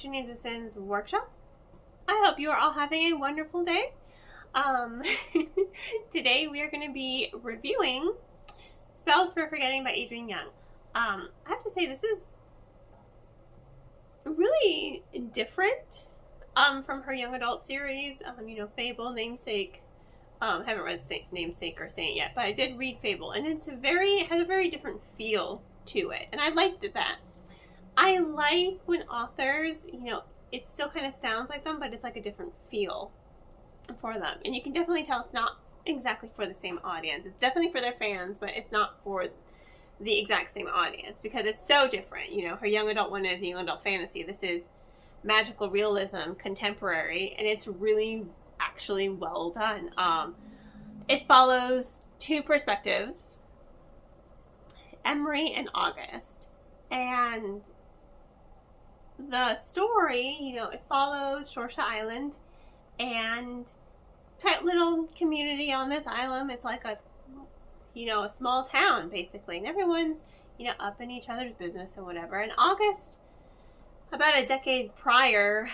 to Names and Sins workshop. I hope you are all having a wonderful day. Today we are going to be reviewing Spells for Forgetting by Adrienne Young. I have to say this is really different from her young adult series. Fable, Namesake. Haven't read Namesake or Saint yet, but I did read Fable, and it has a very different feel to it, and I liked that. I like when authors, it still kind of sounds like them, but it's like a different feel for them. And you can definitely tell it's not exactly for the same audience. It's definitely for their fans, but it's not for the exact same audience because it's so different. Her young adult one is young adult fantasy. This is magical realism, contemporary, and it's really actually well done. It follows two perspectives, Emery and August. And the story, it follows Shorsha Island and tight little community on this island. It's like a small town basically, and everyone's up in each other's business and whatever. And August, about a decade prior,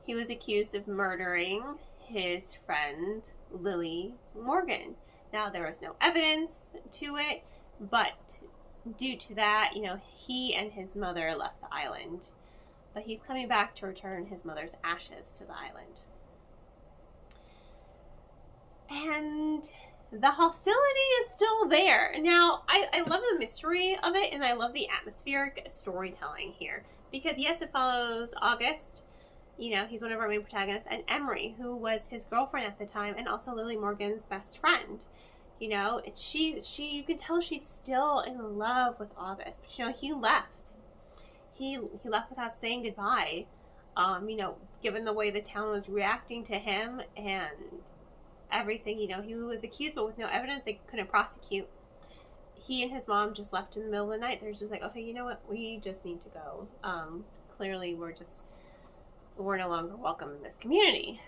he was accused of murdering his friend Lily Morgan. Now there was no evidence to it, but due to that, he and his mother left the island. But he's coming back to return his mother's ashes to the island. And the hostility is still there. Now, I love the mystery of it, and I love the atmospheric storytelling here. Because yes, it follows August. He's one of our main protagonists, and Emery, who was his girlfriend at the time, and also Lily Morgan's best friend. You can tell she's still in love with August, but he left. He left without saying goodbye. Given the way the town was reacting to him and everything, he was accused, but with no evidence, they couldn't prosecute. He and his mom just left in the middle of the night. They're just like, okay, you know what? We just need to go. Clearly, we're no longer welcome in this community.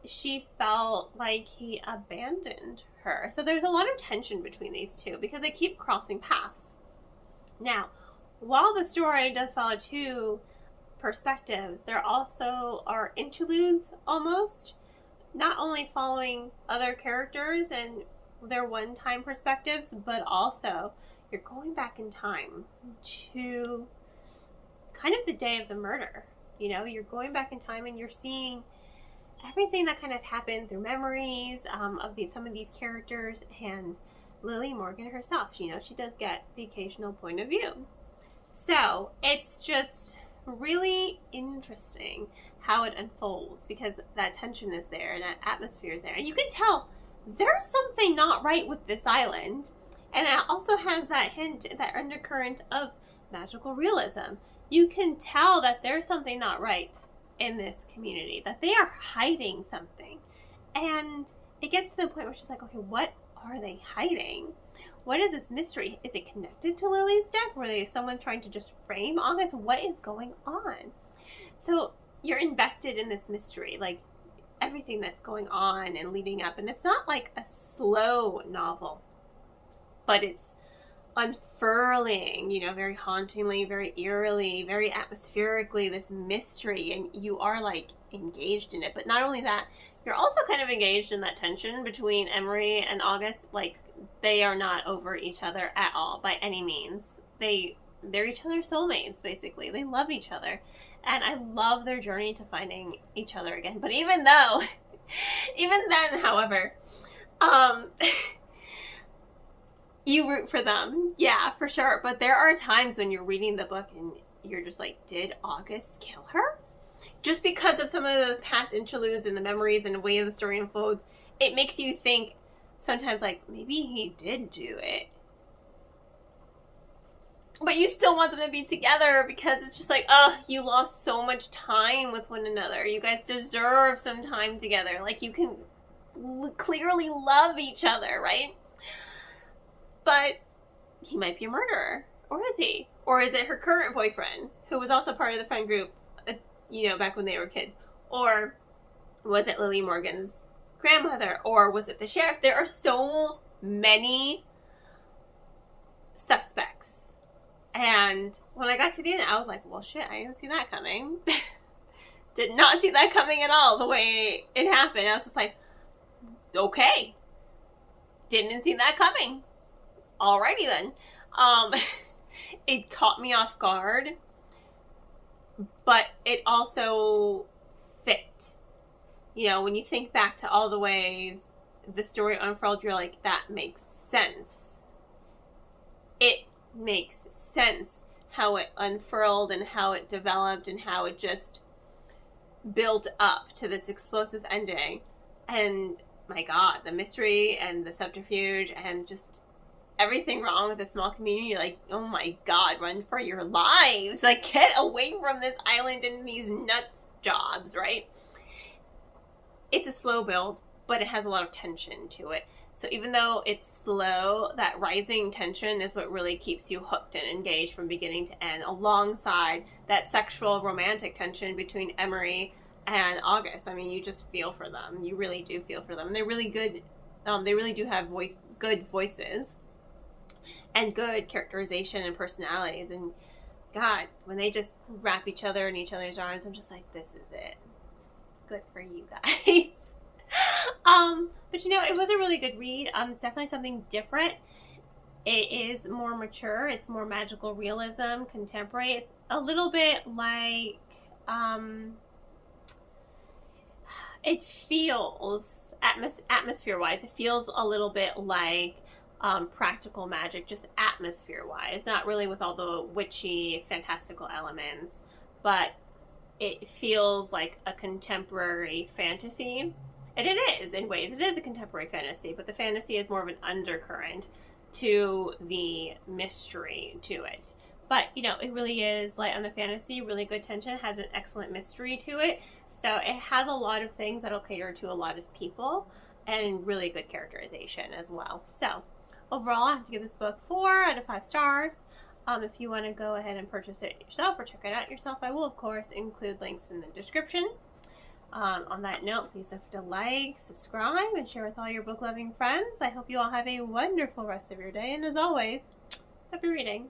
She felt like he abandoned her. So there's a lot of tension between these two because they keep crossing paths. Now, while the story does follow two perspectives, there also are interludes almost, not only following other characters and their one-time perspectives, but also you're going back in time to kind of the day of the murder. You're going back in time and you're seeing everything that kind of happened through memories of some of these characters and Lily Morgan herself. She does get the occasional point of view. So it's just really interesting how it unfolds because that tension is there and that atmosphere is there. And you can tell there's something not right with this island. And it also has that hint, that undercurrent of magical realism. You can tell that there's something not right in this community, that they are hiding something. And it gets to the point where she's like, okay, what are they hiding? What is this mystery? Is it connected to Lily's death? Were they someone trying to just frame August? What is going on? So you're invested in this mystery, like everything that's going on and leading up. And it's not like a slow novel, but it's unfurling, very hauntingly, very eerily, very atmospherically, this mystery, and you are like engaged in it. But not only that, you're also kind of engaged in that tension between Emery and August. Like, they are not over each other at all by any means. They're each other's soulmates, basically. They love each other, and I love their journey to finding each other again. But even then, however, you root for them. Yeah, for sure. But there are times when you're reading the book and you're just like, did August kill her? Just because of some of those past interludes and the memories and the way the story unfolds, it makes you think sometimes like, maybe he did do it. But you still want them to be together because it's just like, oh, you lost so much time with one another. You guys deserve some time together. Like, you can clearly love each other, right? But he might be a murderer. Or is he? Or is it her current boyfriend, who was also part of the friend group, back when they were kids? Or was it Lily Morgan's grandmother? Or was it the sheriff? There are so many suspects. And when I got to the end, I was like, well, shit, I didn't see that coming. Did not see that coming at all, the way it happened. I was just like, okay. Didn't see that coming. Alrighty then. It caught me off guard, but it also fit. You know, when you think back to all the ways the story unfurled, you're like, that makes sense. It makes sense how it unfurled and how it developed and how it just built up to this explosive ending. And my God, the mystery and the subterfuge and just everything wrong with the small community. Like, oh my God, run for your lives. Like, get away from this island and these nuts jobs, right? It's a slow build, but it has a lot of tension to it. So even though it's slow, that rising tension is what really keeps you hooked and engaged from beginning to end, alongside that sexual romantic tension between Emery and August. I mean, you just feel for them. You really do feel for them. And they're really good. They really do have good voices and good characterization and personalities. And God, when they just wrap each other in each other's arms, I'm just like, this is it. Good for you guys. But you know, it was a really good read. It's definitely something different. It is more mature. It's more magical realism, contemporary. It's a little bit like, it feels, atmosphere-wise, it feels a little bit like practical magic, just atmosphere-wise. Not really with all the witchy, fantastical elements, but it feels like a contemporary fantasy. And it is, in ways. It is a contemporary fantasy, but the fantasy is more of an undercurrent to the mystery to it. But, you know, it really is light on the fantasy, really good tension, has an excellent mystery to it. So it has a lot of things that'll cater to a lot of people, and really good characterization as well. So overall, I have to give this book 4 out of 5 stars. If you want to go ahead and purchase it yourself or check it out yourself, I will, of course, include links in the description. On that note, please don't forget to like, subscribe, and share with all your book-loving friends. I hope you all have a wonderful rest of your day, and as always, happy reading.